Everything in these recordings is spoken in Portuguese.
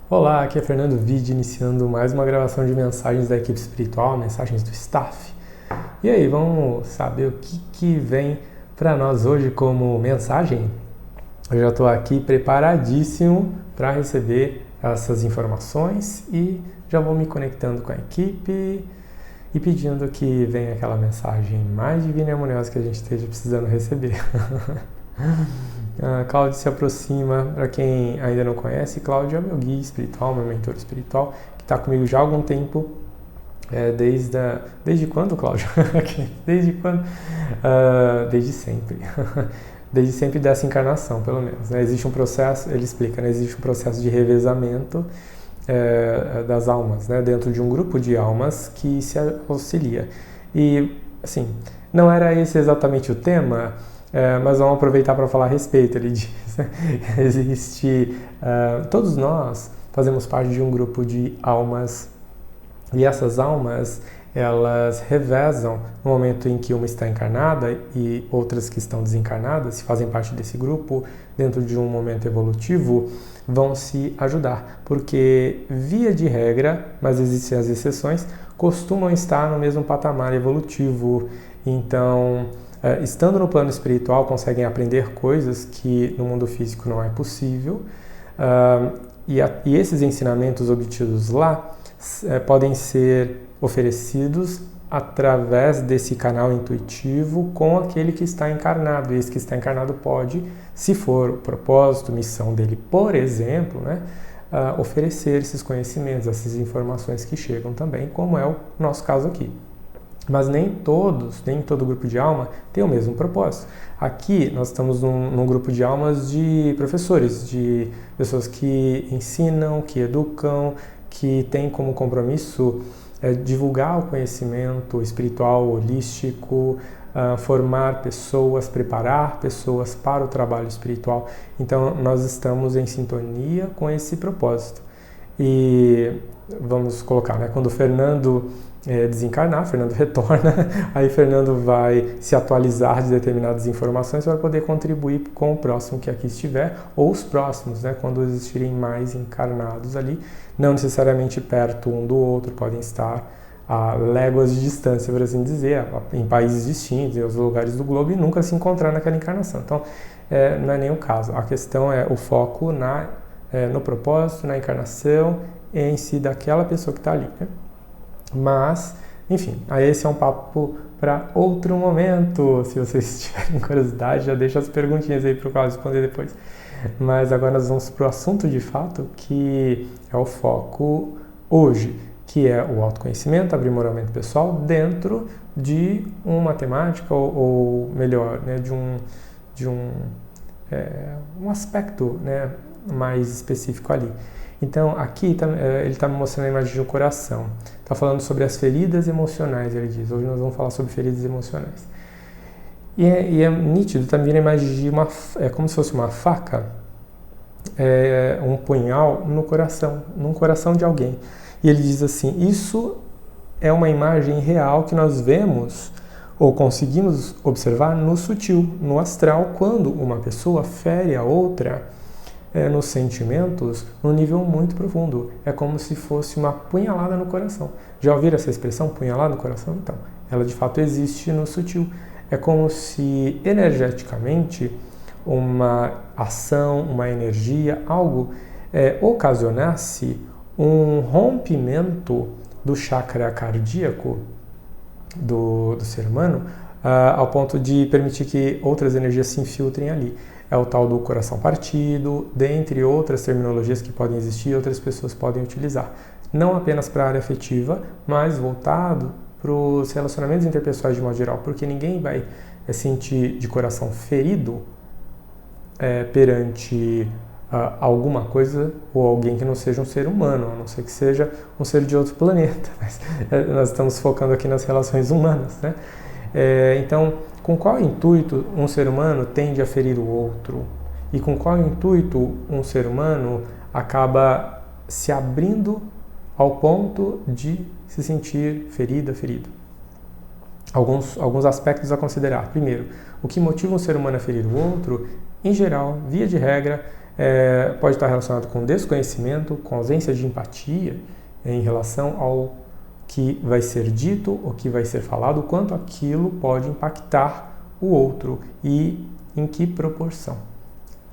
Olá, aqui é Fernando Vide, iniciando mais uma gravação de mensagens da equipe espiritual, mensagens do staff. E aí, vamos saber o que vem para nós hoje como mensagem? Eu já estou aqui preparadíssimo para receber essas informações e já vou me conectando com a equipe e pedindo que venha aquela mensagem mais divina e harmoniosa que a gente esteja precisando receber. Cláudio se aproxima. Para quem ainda não conhece, Cláudio é meu guia espiritual, meu mentor espiritual, que está comigo já há algum tempo. Desde quando, Cláudio? Desde quando? Desde sempre. Desde sempre dessa encarnação, pelo menos. Né? Existe um processo, ele explica, né? Existe um processo de revezamento das almas, né? Dentro de um grupo de almas que se auxilia. E, assim, não era esse exatamente o tema, mas vamos aproveitar para falar a respeito. Ele diz, né? Todos nós fazemos parte de um grupo de almas e essas almas, elas revezam no momento em que uma está encarnada e outras que estão desencarnadas, se fazem parte desse grupo, dentro de um momento evolutivo, vão se ajudar, porque via de regra, mas existem as exceções, costumam estar no mesmo patamar evolutivo. Então, estando no plano espiritual, conseguem aprender coisas que no mundo físico não é possível, e esses ensinamentos obtidos lá podem ser oferecidos através desse canal intuitivo com aquele que está encarnado. E esse que está encarnado pode, se for o propósito, missão dele, por exemplo, né, oferecer esses conhecimentos, essas informações que chegam também, como é o nosso caso aqui. Mas nem todo grupo de alma tem o mesmo propósito. Aqui nós estamos num grupo de almas de professores, de pessoas que ensinam, que educam, que têm como compromisso divulgar o conhecimento espiritual, holístico, formar pessoas, preparar pessoas para o trabalho espiritual. Então, nós estamos em sintonia com esse propósito. E vamos colocar, né, quando o Fernando desencarnar, Fernando retorna, aí Fernando vai se atualizar de determinadas informações para poder contribuir com o próximo que aqui estiver, ou os próximos, né, quando existirem mais encarnados ali, não necessariamente perto um do outro, podem estar a léguas de distância, por assim dizer, em países distintos, em outros lugares do globo, e nunca se encontrar naquela encarnação. Então, não é nem o caso. A questão é o foco no propósito, na encarnação em si daquela pessoa que está ali, né? Mas, enfim, aí esse é um papo para outro momento. Se vocês tiverem curiosidade, já deixa as perguntinhas aí para o Cláudio responder depois. Mas agora nós vamos para o assunto de fato, que é o foco hoje, que é o autoconhecimento, aprimoramento pessoal dentro de uma temática, ou melhor, né, de um aspecto, né, mais específico ali. Então, aqui ele está me mostrando a imagem de um coração. Está falando sobre as feridas emocionais, ele diz. Hoje nós vamos falar sobre feridas emocionais. E é nítido, está me vindo a imagem de como se fosse uma faca, um punhal no coração, num coração de alguém. E ele diz assim, isso é uma imagem real que nós vemos ou conseguimos observar no sutil, no astral, quando uma pessoa fere a outra nos sentimentos, num nível muito profundo. É como se fosse uma punhalada no coração. Já ouviram essa expressão, punhalada no coração? Então, ela de fato existe no sutil. É como se energeticamente uma ação, uma energia, algo ocasionasse um rompimento do chakra cardíaco do ser humano, ao ponto de permitir que outras energias se infiltrem ali. É o tal do coração partido, dentre outras terminologias que podem existir e outras pessoas podem utilizar. Não apenas para a área afetiva, mas voltado para os relacionamentos interpessoais de modo geral, porque ninguém vai sentir de coração ferido perante alguma coisa ou alguém que não seja um ser humano, a não ser que seja um ser de outro planeta. Mas nós estamos focando aqui nas relações humanas, né? Então, com qual intuito um ser humano tende a ferir o outro? E com qual intuito um ser humano acaba se abrindo ao ponto de se sentir ferido? Alguns aspectos a considerar. Primeiro, o que motiva um ser humano a ferir o outro, em geral, via de regra, pode estar relacionado com desconhecimento, com ausência de empatia em relação ao que vai ser dito, o que vai ser falado, o quanto aquilo pode impactar o outro e em que proporção.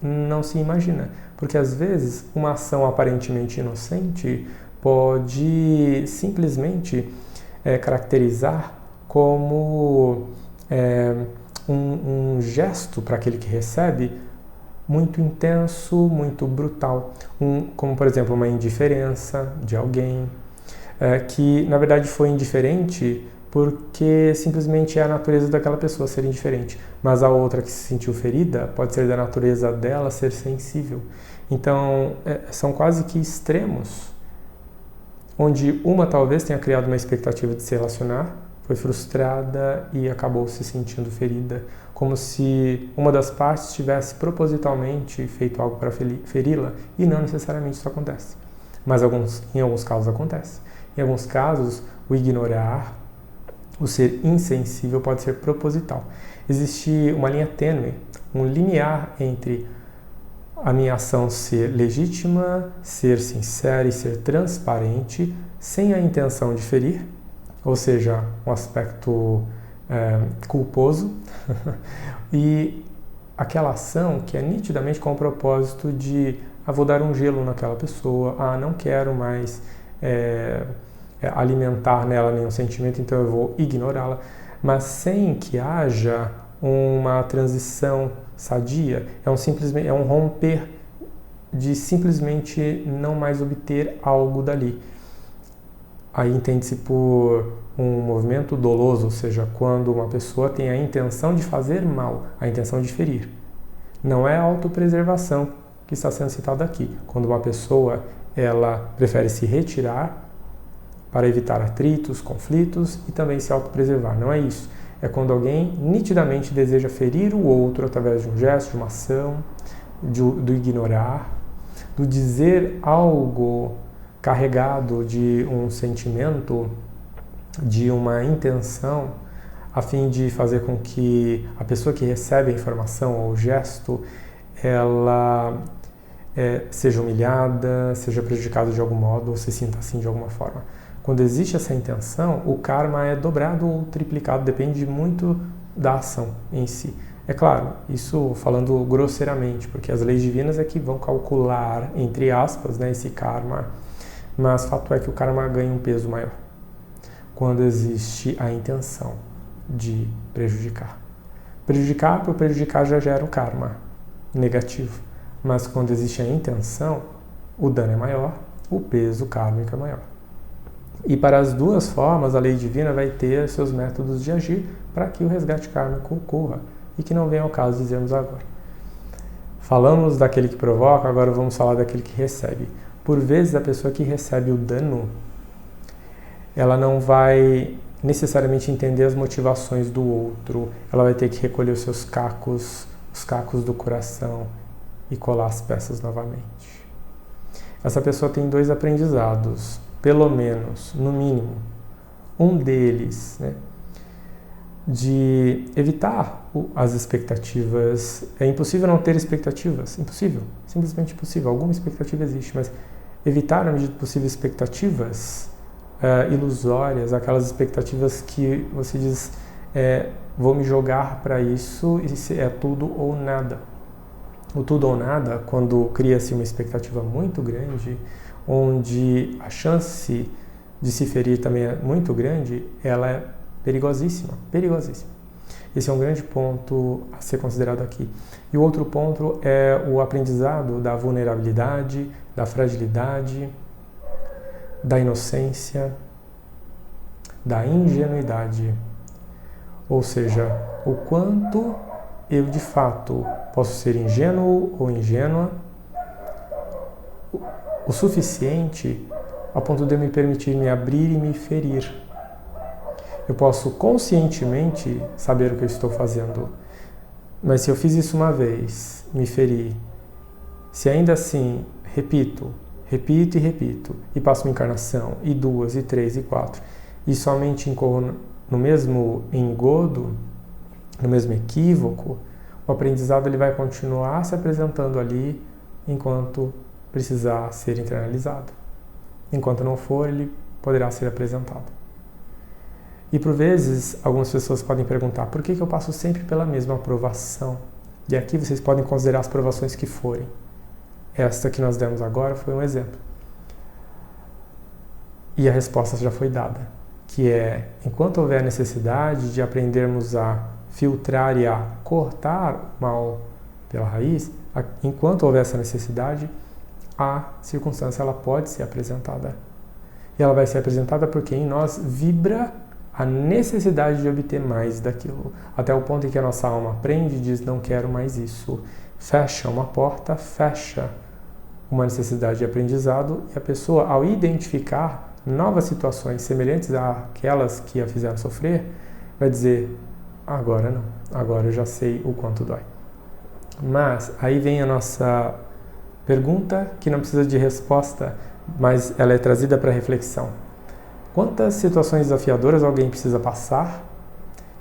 Não se imagina, porque às vezes uma ação aparentemente inocente pode simplesmente caracterizar como um gesto para aquele que recebe muito intenso, muito brutal, como por exemplo uma indiferença de alguém que na verdade foi indiferente porque simplesmente é a natureza daquela pessoa ser indiferente, mas a outra que se sentiu ferida pode ser da natureza dela ser sensível. Então são quase que extremos, onde uma talvez tenha criado uma expectativa de se relacionar, foi frustrada e acabou se sentindo ferida, como se uma das partes tivesse propositalmente feito algo para feri-la, e não necessariamente isso acontece. Mas em alguns casos acontece. Em alguns casos, o ignorar, o ser insensível pode ser proposital. Existe uma linha tênue, um limiar entre a minha ação ser legítima, ser sincera e ser transparente, sem a intenção de ferir, ou seja, um aspecto culposo, e aquela ação que é nitidamente com o propósito de vou dar um gelo naquela pessoa, não quero mais alimentar nela nenhum sentimento, então eu vou ignorá-la, mas sem que haja uma transição sadia, é um romper de simplesmente não mais obter algo dali. Aí entende-se por um movimento doloso, ou seja, quando uma pessoa tem a intenção de fazer mal, a intenção de ferir. Não é a autopreservação que está sendo citada aqui. Quando uma pessoa ela prefere se retirar para evitar atritos, conflitos e também se autopreservar. Não é isso. É quando alguém nitidamente deseja ferir o outro através de um gesto, de uma ação, do ignorar, do dizer algo carregado de um sentimento, de uma intenção, a fim de fazer com que a pessoa que recebe a informação ou o gesto, ela seja humilhada, seja prejudicada de algum modo ou se sinta assim de alguma forma. Quando existe essa intenção, o karma é dobrado ou triplicado, depende muito da ação em si. É claro, isso falando grosseiramente, porque as leis divinas é que vão calcular, entre aspas, esse karma, mas fato é que o karma ganha um peso maior quando existe a intenção de prejudicar. Prejudicar por prejudicar já gera o karma negativo, mas quando existe a intenção, o dano é maior, o peso kármico é maior. E para as duas formas, a lei divina vai ter seus métodos de agir para que o resgate kármico ocorra e que não venha ao caso dizermos agora. Falamos daquele que provoca, agora vamos falar daquele que recebe. Por vezes, a pessoa que recebe o dano, ela não vai necessariamente entender as motivações do outro, ela vai ter que recolher os seus cacos, os cacos do coração e colar as peças novamente. Essa pessoa tem dois aprendizados, pelo menos, no mínimo. Um deles, de evitar as expectativas. É impossível não ter expectativas, impossível, simplesmente impossível. Alguma expectativa existe, mas evitar, na medida do possível, expectativas ilusórias, aquelas expectativas que você diz, vou me jogar para isso e é tudo ou nada. O tudo ou nada, quando cria-se uma expectativa muito grande, onde a chance de se ferir também é muito grande, ela é perigosíssima, perigosíssima. Esse é um grande ponto a ser considerado aqui. E o outro ponto é o aprendizado da vulnerabilidade, da fragilidade, da inocência, da ingenuidade. Ou seja, o quanto eu de fato posso ser ingênuo ou ingênua o suficiente a ponto de eu me permitir me abrir e me ferir. Eu posso conscientemente saber o que eu estou fazendo, mas se eu fiz isso uma vez, me feri, se ainda assim repito, e passo uma encarnação, e duas, e três, e quatro, e somente incorro no mesmo engodo, no mesmo equívoco, o aprendizado ele vai continuar se apresentando ali enquanto precisar ser internalizado. Enquanto não for, ele poderá ser apresentado. E por vezes, algumas pessoas podem perguntar, por que eu passo sempre pela mesma aprovação? E aqui vocês podem considerar as provações que forem. Esta que nós demos agora foi um exemplo. E a resposta já foi dada, que é, enquanto houver necessidade de aprendermos a filtrar e a cortar o mal pela raiz, enquanto houver essa necessidade, a circunstância ela pode ser apresentada. E ela vai ser apresentada porque em nós vibra a necessidade de obter mais daquilo, até o ponto em que a nossa alma aprende e diz, não quero mais isso. Fecha uma porta, fecha uma necessidade de aprendizado, e a pessoa, ao identificar novas situações semelhantes àquelas que a fizeram sofrer, vai dizer, agora não, agora eu já sei o quanto dói. Mas aí vem a nossa pergunta, que não precisa de resposta, mas ela é trazida para reflexão. Quantas situações desafiadoras alguém precisa passar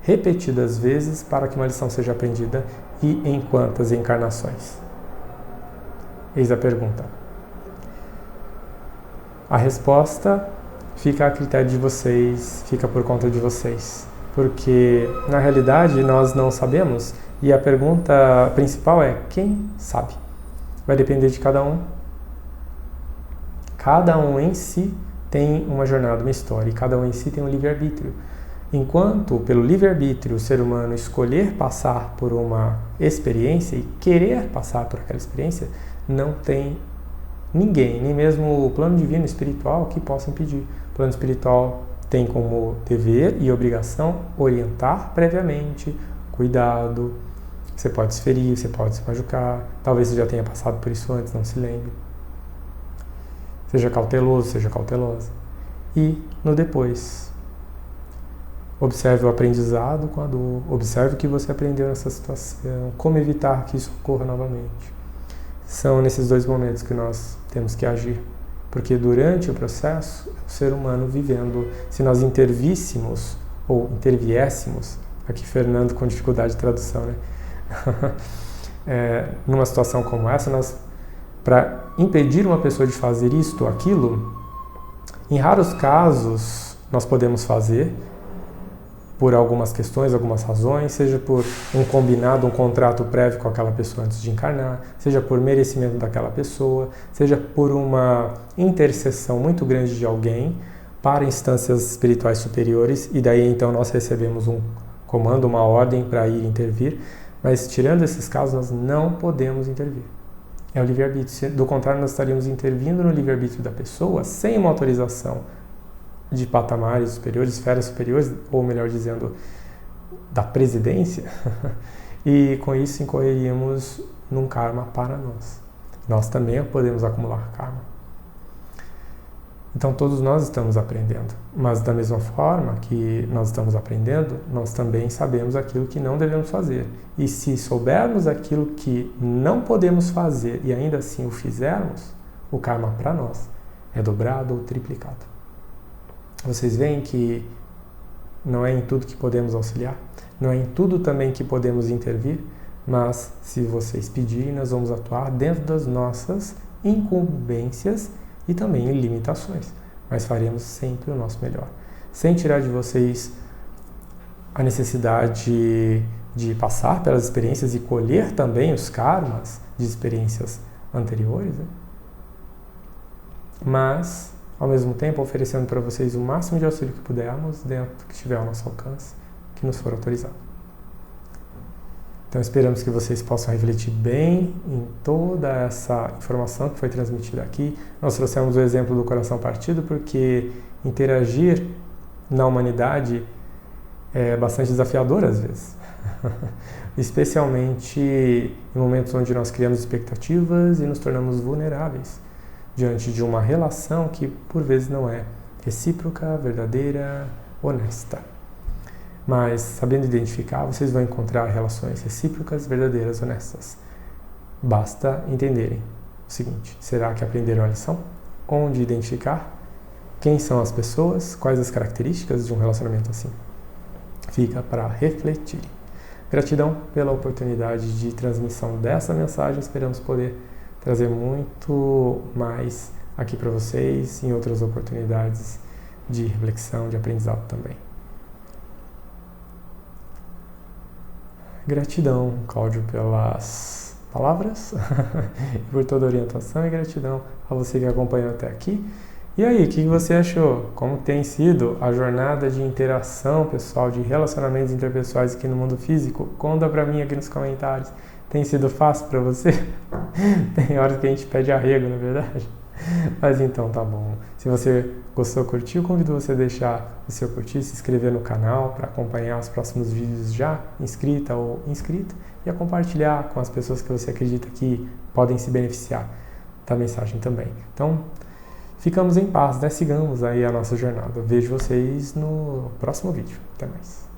repetidas vezes para que uma lição seja aprendida, e em quantas encarnações? Eis a pergunta. A resposta fica a critério de vocês, fica por conta de vocês, porque na realidade nós não sabemos, e a pergunta principal é, quem sabe? Vai depender de cada um. Cada um em si tem uma jornada, uma história, e cada um em si tem um livre-arbítrio. Enquanto, pelo livre-arbítrio, o ser humano escolher passar por uma experiência e querer passar por aquela experiência, não tem ninguém, nem mesmo o plano divino espiritual, que possa impedir. O plano espiritual tem como dever e obrigação orientar previamente, cuidado, você pode se ferir, você pode se machucar, talvez você já tenha passado por isso antes, não se lembre. Seja cauteloso, seja cautelosa. E no depois, observe o aprendizado com a dor, observe o que você aprendeu nessa situação, como evitar que isso ocorra novamente. São nesses dois momentos que nós temos que agir, porque durante o processo, o ser humano vivendo, se nós intervíssemos ou interviéssemos, aqui Fernando com dificuldade de tradução, né? Numa situação como essa, para impedir uma pessoa de fazer isto ou aquilo, em raros casos nós podemos fazer, por algumas questões, algumas razões, seja por um combinado, um contrato prévio com aquela pessoa antes de encarnar, seja por merecimento daquela pessoa, seja por uma intercessão muito grande de alguém para instâncias espirituais superiores, e daí então nós recebemos um comando, uma ordem para ir intervir, mas tirando esses casos nós não podemos intervir. É o livre-arbítrio. Do contrário, nós estaríamos intervindo no livre-arbítrio da pessoa sem uma autorização de patamares superiores, esferas superiores, ou melhor dizendo, da presidência, e com isso incorreríamos num karma para nós. Nós também podemos acumular karma. Então todos nós estamos aprendendo, mas da mesma forma que nós estamos aprendendo, nós também sabemos aquilo que não devemos fazer. E se soubermos aquilo que não podemos fazer e ainda assim o fizermos, o karma para nós é dobrado ou triplicado. Vocês veem que não é em tudo que podemos auxiliar, não é em tudo também que podemos intervir, mas se vocês pedirem, nós vamos atuar dentro das nossas incumbências e também em limitações, mas faremos sempre o nosso melhor, sem tirar de vocês a necessidade de passar pelas experiências e colher também os karmas de experiências anteriores, né? Mas ao mesmo tempo oferecendo para vocês o máximo de auxílio que pudermos dentro do que estiver ao nosso alcance, que nos for autorizado. Então esperamos que vocês possam refletir bem em toda essa informação que foi transmitida aqui. Nós trouxemos o exemplo do coração partido porque interagir na humanidade é bastante desafiador às vezes. Especialmente em momentos onde nós criamos expectativas e nos tornamos vulneráveis diante de uma relação que por vezes não é recíproca, verdadeira, honesta. Mas sabendo identificar, vocês vão encontrar relações recíprocas, verdadeiras, honestas. Basta entenderem o seguinte: será que aprenderam a lição? Onde identificar? Quem são as pessoas? Quais as características de um relacionamento assim? Fica para refletir. Gratidão pela oportunidade de transmissão dessa mensagem. Esperamos poder trazer muito mais aqui para vocês em outras oportunidades de reflexão, de aprendizado também. Gratidão, Cláudio, pelas palavras e por toda a orientação, e gratidão a você que acompanhou até aqui. E aí, o que você achou? Como tem sido a jornada de interação pessoal, de relacionamentos interpessoais aqui no mundo físico? Conta pra mim aqui nos comentários. Tem sido fácil pra você? Tem horas que a gente pede arrego, na verdade. Mas então tá bom. Se você gostou, curtiu, convido você a deixar o seu curtir, se inscrever no canal para acompanhar os próximos vídeos já inscrita ou inscrito e a compartilhar com as pessoas que você acredita que podem se beneficiar da mensagem também. Então, ficamos em paz, né? Sigamos aí a nossa jornada. Vejo vocês no próximo vídeo. Até mais.